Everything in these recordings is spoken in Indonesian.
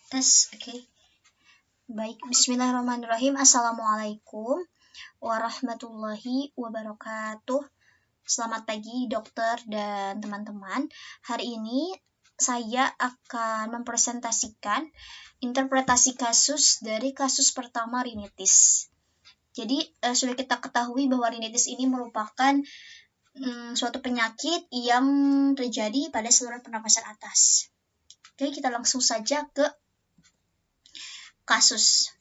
Tes, oke. Baik, bismillahirrahmanirrahim. Assalamualaikum warahmatullahi wabarakatuh. Selamat pagi dokter dan teman-teman. Hari ini saya akan mempresentasikan interpretasi kasus dari kasus pertama rinitis. Jadi sudah kita ketahui bahwa rinitis ini merupakan suatu penyakit yang terjadi pada saluran pernapasan atas. Oke, kita langsung saja ke kasus.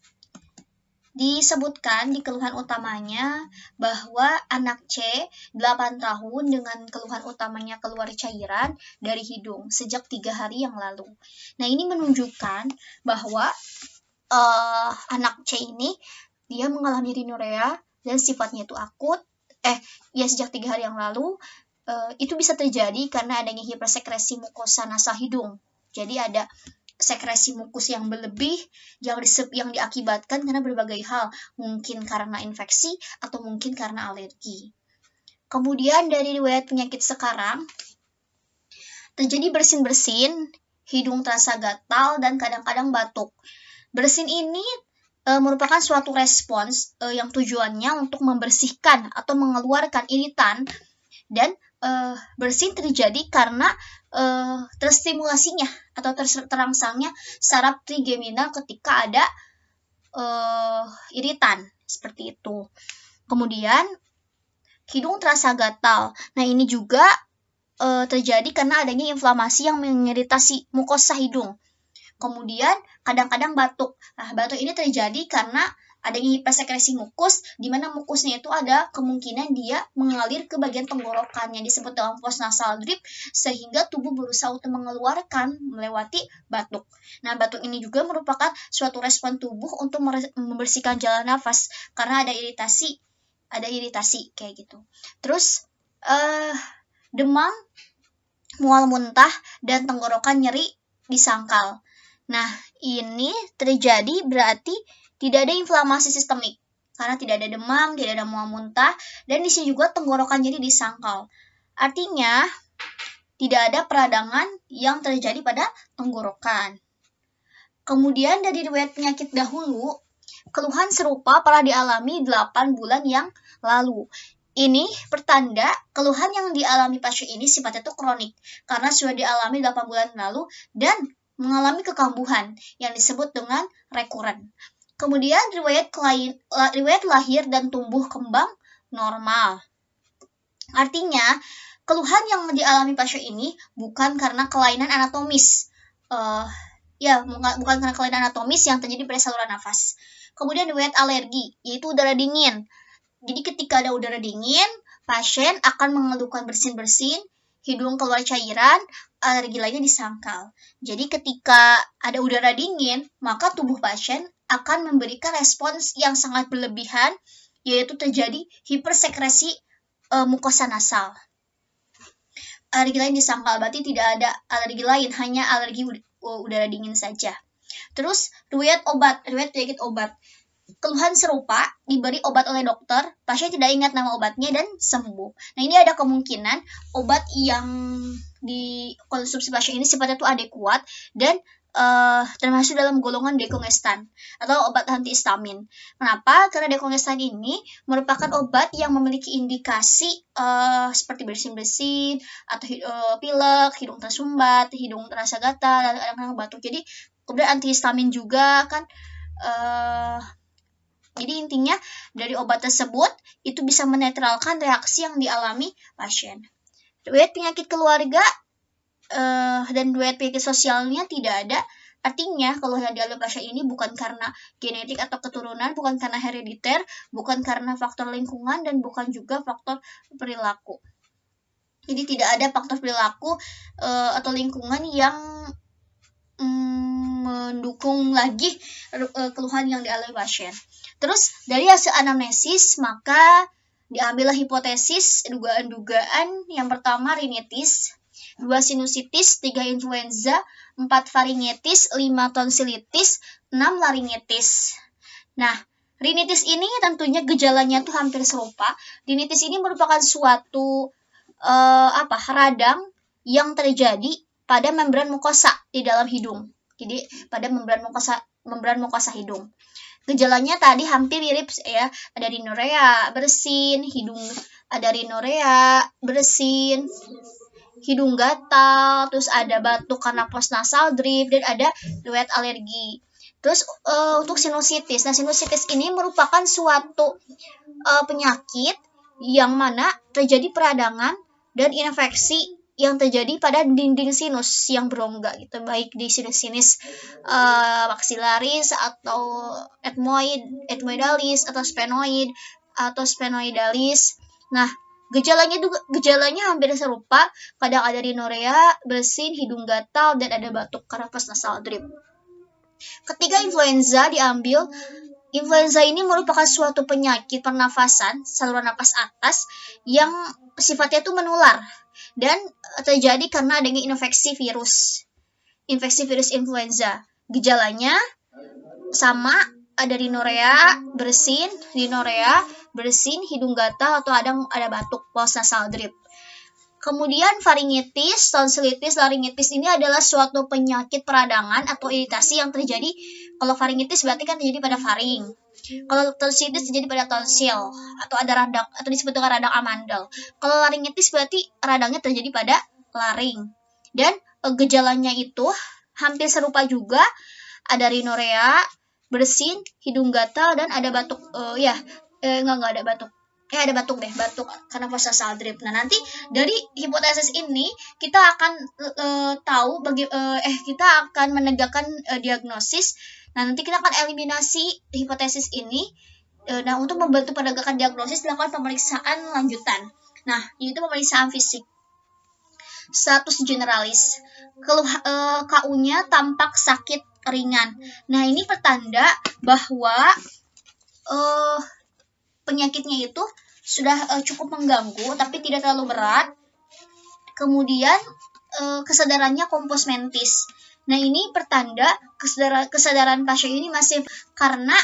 Disebutkan di keluhan utamanya bahwa anak C 8 tahun dengan keluhan utamanya keluar cairan dari hidung sejak 3 hari yang lalu. Nah, ini menunjukkan bahwa anak C ini dia mengalami rhinorrhea dan sifatnya itu akut. Sejak 3 hari yang lalu itu bisa terjadi karena adanya hipersekresi mukosa nasal hidung. Jadi ada sekresi mukus yang berlebih yang diakibatkan karena berbagai hal, mungkin karena infeksi atau mungkin karena alergi. Kemudian dari riwayat penyakit sekarang terjadi bersin-bersin, hidung terasa gatal dan kadang-kadang batuk. Bersin ini merupakan suatu respons yang tujuannya untuk membersihkan atau mengeluarkan iritan, dan bersin terjadi karena terstimulasinya atau terangsangnya saraf trigeminal ketika ada iritan seperti itu. Kemudian hidung terasa gatal. Nah, ini juga terjadi karena adanya inflamasi yang mengiritasi mukosa hidung. Kemudian kadang-kadang batuk. Nah, batuk ini terjadi karena adanya hipersekresi mukus, di mana mukusnya itu ada kemungkinan dia mengalir ke bagian tenggorokan yang disebut dalam postnasal drip, sehingga tubuh berusaha untuk mengeluarkan melewati batuk. Nah, batuk ini juga merupakan suatu respon tubuh untuk membersihkan jalan nafas karena ada iritasi kayak gitu. Terus demam, mual muntah, dan tenggorokan nyeri di sangkal. Nah, ini terjadi berarti tidak ada inflamasi sistemik, karena tidak ada demam, tidak ada mual muntah, dan di sini juga tenggorokan nyeri di sangkal. Artinya, tidak ada peradangan yang terjadi pada tenggorokan. Kemudian dari riwayat penyakit dahulu, keluhan serupa pernah dialami 8 bulan yang lalu. Ini pertanda keluhan yang dialami pasien ini sifatnya itu kronik, karena sudah dialami 8 bulan lalu dan mengalami kekambuhan yang disebut dengan rekuren. Kemudian riwayat lahir dan tumbuh kembang normal. Artinya, keluhan yang dialami pasien ini bukan karena kelainan anatomis. Bukan karena kelainan anatomis yang terjadi pada saluran nafas. Kemudian riwayat alergi, yaitu udara dingin. Jadi ketika ada udara dingin, pasien akan mengeluhkan bersin-bersin, hidung keluar cairan, alergi lainnya di sangkal. Jadi ketika ada udara dingin, maka tubuh pasien akan memberikan respons yang sangat berlebihan, yaitu terjadi hipersekresi mukosa nasal. Alergi lain di sangkal, berarti tidak ada alergi lain, hanya alergi udara dingin saja. Terus riwayat penyakit obat. Keluhan serupa diberi obat oleh dokter, pasien tidak ingat nama obatnya dan sembuh. Nah, ini ada kemungkinan obat yang dikonsumsi pasien ini sifatnya itu adekuat dan termasuk dalam golongan dekongestan atau obat antihistamin. Kenapa? Karena dekongestan ini merupakan obat yang memiliki indikasi seperti bersin-bersin atau pilek, hidung tersumbat, hidung terasa gatal, dan kadang-kadang batuk. Jadi kemudian antihistamin juga kan. Jadi intinya dari obat tersebut itu bisa menetralkan reaksi yang dialami pasien. Riwayat penyakit keluarga dan riwayat penyakit sosialnya tidak ada. Artinya kalau yang dialami pasien ini bukan karena genetik atau keturunan, bukan karena herediter, bukan karena faktor lingkungan, dan bukan juga faktor perilaku. Jadi tidak ada faktor perilaku atau lingkungan yang mendukung lagi keluhan yang dialami pasien. Terus dari hasil anamnesis maka diambillah hipotesis dugaan-dugaan. Yang pertama rinitis, 2 sinusitis, 3 influenza, 4 faringitis, 5 tonsilitis, 6 laringitis. Nah, rinitis ini tentunya gejalanya tuh hampir serupa. Rinitis ini merupakan suatu radang yang terjadi pada membran mukosa di dalam hidung. Jadi pada membran mukosa hidung. Gejalanya tadi hampir mirip ya, ada rhinorea, bersin, hidung gatal, terus ada batuk karena postnasal drip, dan ada riwayat alergi. Terus untuk sinusitis. Nah, sinusitis ini merupakan suatu penyakit yang mana terjadi peradangan dan infeksi yang terjadi pada dinding sinus yang berongga gitu, baik di sinus maxillaris atau ethmoidalis atau sphenoidalis. Nah, gejalanya hampir serupa, kadang ada rhinorea, bersin, hidung gatal, dan ada batuk karena postnasal drip. Ketika influenza diambil, influenza ini merupakan suatu penyakit pernafasan saluran napas atas yang sifatnya itu menular dan terjadi karena adanya infeksi virus influenza. Gejalanya sama, ada rhinorea, bersin, hidung gatal, atau ada batuk postnasal drip. Kemudian faringitis, tonsilitis, laringitis ini adalah suatu penyakit peradangan atau iritasi yang terjadi. Kalau faringitis berarti kan terjadi pada faring. Kalau tonsilitis terjadi pada tonsil atau ada radang atau disebut dengan radang amandel. Kalau laringitis berarti radangnya terjadi pada laring. Dan gejalanya itu hampir serupa juga, ada rhinorea, bersin, hidung gatal, dan ada batuk. Nggak ada batuk. Ada batuk karena postnasal drip. Nah, nanti dari hipotesis ini kita akan kita akan menegakkan diagnosis. Nah, nanti kita akan eliminasi hipotesis ini. Nah, untuk membantu penegakan diagnosis dilakukan pemeriksaan lanjutan. Nah, yaitu pemeriksaan fisik. Status generalis. KU-nya tampak sakit ringan. Nah, ini pertanda bahwa penyakitnya itu sudah cukup mengganggu tapi tidak terlalu berat. Kemudian kesadarannya kompos mentis. Nah, ini pertanda kesadaran pasien ini masih, karena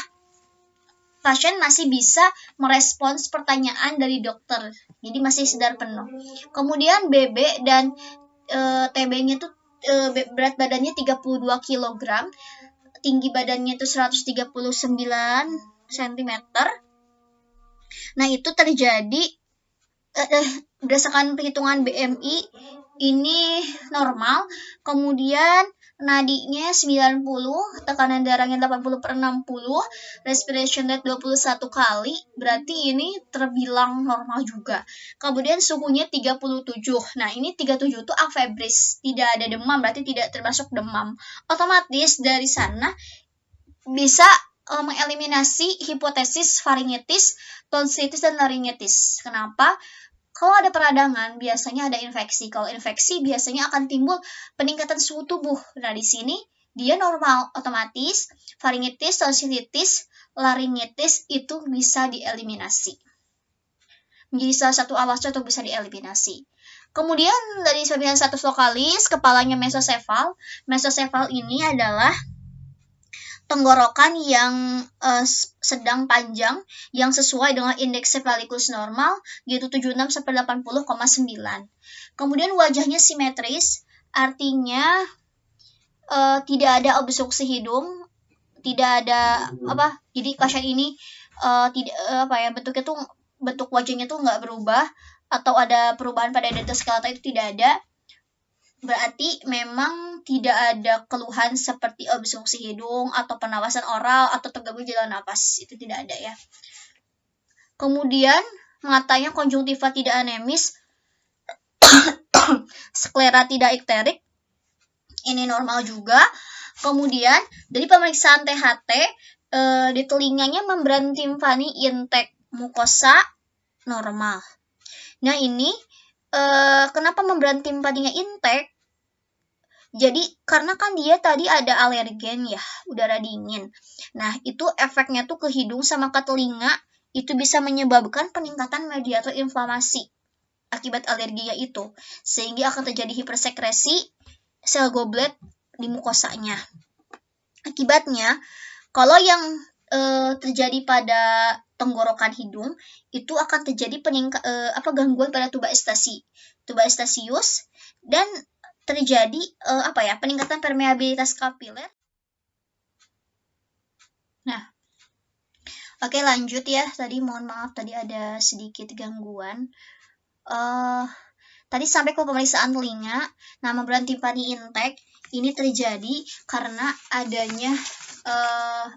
pasien masih bisa merespons pertanyaan dari dokter. Jadi masih sadar penuh. Kemudian BB dan TB-nya itu berat badannya 32 kg, tinggi badannya itu 139 cm. Nah, itu terjadi berdasarkan perhitungan BMI ini normal. Kemudian nadinya 90, tekanan darahnya 80/60, respiration rate 21 kali, berarti ini terbilang normal juga. Kemudian suhunya 37. Nah, ini 37 itu afebris, tidak ada demam, berarti tidak termasuk demam. Otomatis dari sana bisa mengeliminasi hipotesis faringitis, tonsilitis, dan laringitis. Kenapa? Kalau ada peradangan, biasanya ada infeksi. Kalau infeksi, biasanya akan timbul peningkatan suhu tubuh. Nah, di sini dia normal, otomatis faringitis, tonsilitis, laringitis itu bisa dieliminasi. Menjadi salah satu alasan untuk bisa dieliminasi. Kemudian dari pemilihan status lokalis, kepalanya mesosefal. Mesosefal ini adalah tenggorokan yang sedang panjang yang sesuai dengan indeks cephalikus normal, yaitu 76/80,9. Kemudian wajahnya simetris, artinya tidak ada obstruksi hidung, tidak ada jadi pasien ini bentuk wajahnya tuh nggak berubah, atau ada perubahan pada endoskeleton itu tidak ada. Berarti memang tidak ada keluhan seperti obstruksi hidung atau pernapasan oral atau terganggu jalan napas, itu tidak ada ya. Kemudian matanya konjungtiva tidak anemis, sklera tidak ikterik, ini normal juga. Kemudian dari pemeriksaan THT, di telinganya membran timpani intek, mukosa normal. Nah, ini kenapa membran timpaninya intek? Jadi karena kan dia tadi ada alergen ya, udara dingin. Nah, itu efeknya tuh ke hidung sama ke telinga, itu bisa menyebabkan peningkatan mediator inflamasi akibat alerginya itu, sehingga akan terjadi hipersekresi sel goblet di mukosanya. Akibatnya, kalau yang terjadi pada tenggorokan hidung, itu akan terjadi gangguan pada tuba estasius, dan terjadi peningkatan permeabilitas kapiler. Nah, oke lanjut ya. Tadi mohon maaf tadi ada sedikit gangguan. Tadi sampai ke pemeriksaan telinga. Nah, membrane timpani intek ini terjadi karena adanya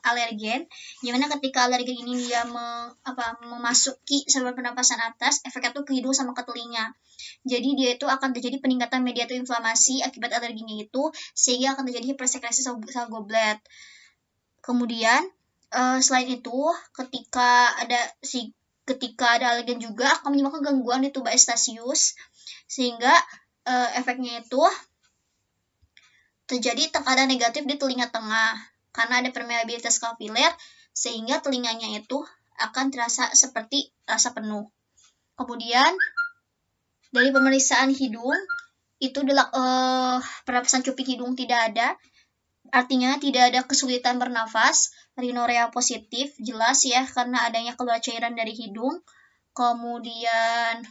alergen, dimana ketika alergen ini dia memasuki saluran pernapasan atas, efeknya tuh ke hidung sama ke telinga. Jadi dia itu akan terjadi peningkatan mediator inflamasi akibat alerginya itu, sehingga akan terjadi hipersekresi sel goblet. Kemudian selain itu, ketika ada alergen juga akan menyebabkan gangguan di tuba Eustachius, sehingga efeknya itu terjadi tekanan negatif di telinga tengah karena ada permeabilitas kapiler, sehingga telinganya itu akan terasa seperti rasa penuh. Kemudian dari pemeriksaan hidung itu pernapasan cuping hidung tidak ada, artinya tidak ada kesulitan bernafas. Rhinorea positif jelas ya karena adanya keluar cairan dari hidung. Kemudian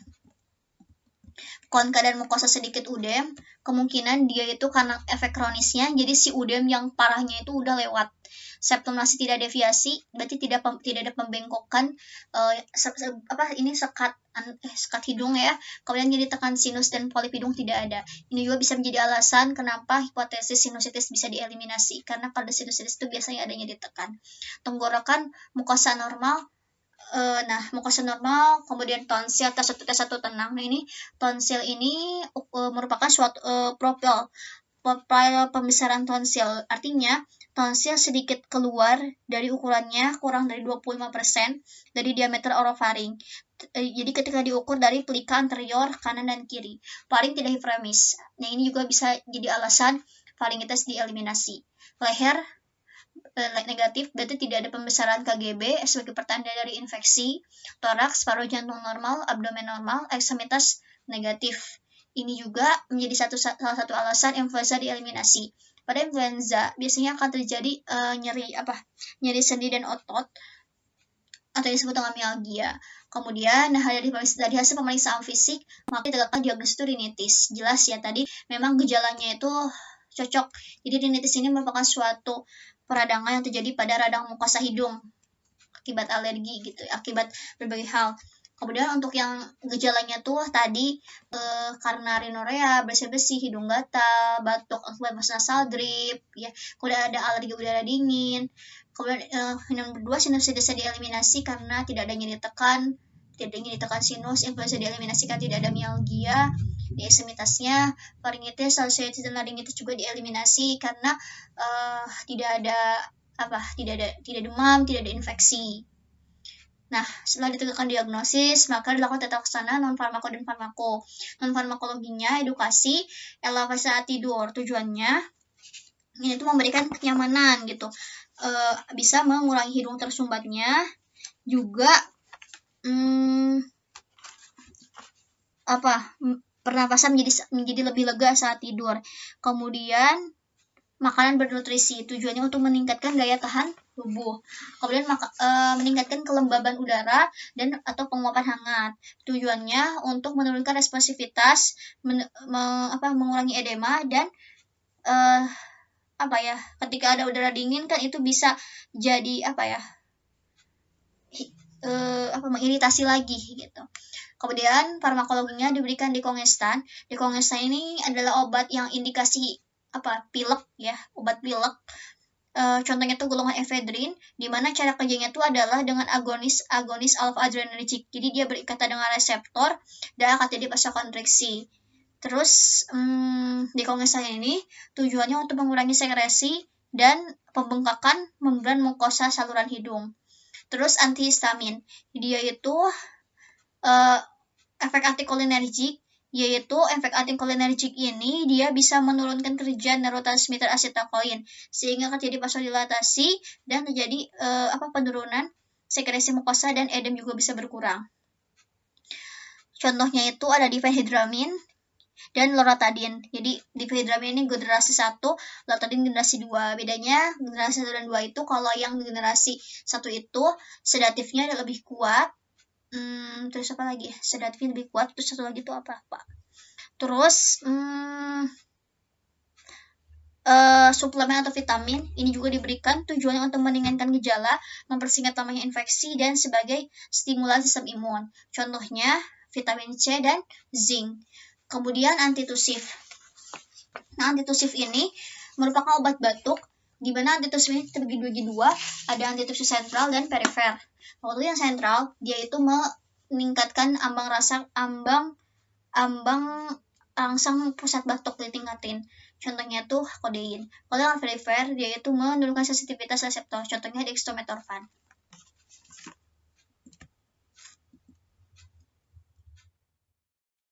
konka dan mukosa sedikit udem, kemungkinan dia itu karena efek kronisnya, jadi si udem yang parahnya itu udah lewat. Septum masih tidak deviasi, berarti tidak ada pembengkokan sekat hidung ya. Kemudian jadi tekan sinus dan polip hidung tidak ada. Ini juga bisa menjadi alasan kenapa hipotesis sinusitis bisa dieliminasi, karena pada sinusitis itu biasanya adanya ditekan. Tenggorokan mukosa normal. Mukosa normal, kemudian tonsil T1 tenang. Nah, ini tonsil ini merupakan suatu profil pembesaran tonsil. Artinya, tonsil sedikit keluar dari ukurannya kurang dari 25% dari diameter orofaring. Jadi ketika diukur dari pelika anterior kanan dan kiri, faring tidak hiperemis. Nah, ini juga bisa jadi alasan faringitis dieliminasi. Leher negatif, berarti tidak ada pembesaran KGB sebagai pertanda dari infeksi. Toraks, paru jantung normal, abdomen normal, ekstremitas negatif. Ini juga menjadi salah satu alasan influenza dieliminasi. Pada influenza biasanya akan terjadi nyeri sendi dan otot atau disebut dengan myalgia. Kemudian dari hasil pemeriksaan fisik maka ditegakkan diagnosis rinitis. Jelas ya tadi memang gejalanya itu cocok. Jadi rinitis ini merupakan suatu peradangan yang terjadi pada radang mukosa hidung akibat alergi gitu, akibat berbagai hal. Kemudian untuk yang gejalanya tuh tadi karena rhinorea, bersih-bersih, hidung gatal, batuk, akibat nasal drip, ya. Kemudian ada alergi udara dingin. Kemudian yang kedua sinusitis dieliminasi karena tidak ada nyeri tekan, sinus. Influenza dieliminasi karena tidak ada myalgia. Di eksemitasnya faringitis, sinusitis dan laringitis juga dieliminasi karena tidak ada demam, tidak ada infeksi. Nah, setelah ditegakkan diagnosis, maka dilakukan tata laksana non-farmako dan farmako. Non-farmakologinya edukasi, elevasi saat tidur. Tujuannya ini tuh memberikan kenyamanan gitu. Bisa mengurangi hidung tersumbatnya, juga pernapasan menjadi lebih lega saat tidur. Kemudian makanan bernutrisi, tujuannya untuk meningkatkan daya tahan tubuh. Kemudian meningkatkan kelembaban udara dan atau penguapan hangat. Tujuannya untuk menurunkan responsivitas, mengurangi edema dan ketika ada udara dingin kan itu bisa jadi mengiritasi lagi gitu. Kemudian farmakologinya diberikan dekongestan. Dekongestan ini adalah obat yang indikasi pilek ya, obat pilek. Contohnya tuh golongan efedrin, di mana cara kerjanya itu adalah dengan agonis alpha adrenergic. Jadi dia berikatan dengan reseptor dan akan jadi vasokonstriksi. Terus dekongestan ini tujuannya untuk mengurangi sekresi dan pembengkakan membran mukosa saluran hidung. Terus antihistamin, dia itu efek antikolinergik, yaitu efek antikolinergik ini dia bisa menurunkan kerja neurotransmitter asetilkolin sehingga terjadi vasodilatasi dan terjadi penurunan sekresi mukosa dan edem juga bisa berkurang. Contohnya itu ada difenhidramin dan loratadin. Jadi difenhidramin ini generasi 1, loratadin generasi 2. Bedanya generasi 1 dan 2 itu kalau yang generasi 1 itu sedatifnya lebih kuat. Terus apa lagi? Sedatifnya lebih kuat. Terus satu lagi itu apa? Terus suplemen atau vitamin ini juga diberikan tujuannya untuk meringankan gejala, mempersingkat lamanya infeksi, dan sebagai stimulan sistem imun. Contohnya vitamin C dan zinc. Kemudian antitusif. Nah, antitusif ini merupakan obat batuk, di mana antitusif ini terbagi dua, ada antitusif sentral dan perifer. Waktu yang sentral, dia itu meningkatkan ambang rangsang pusat batuk ditingkatin. Contohnya tuh kodein. Kalau yang perifer, dia itu menurunkan sensitivitas reseptor. Contohnya dextromethorphan.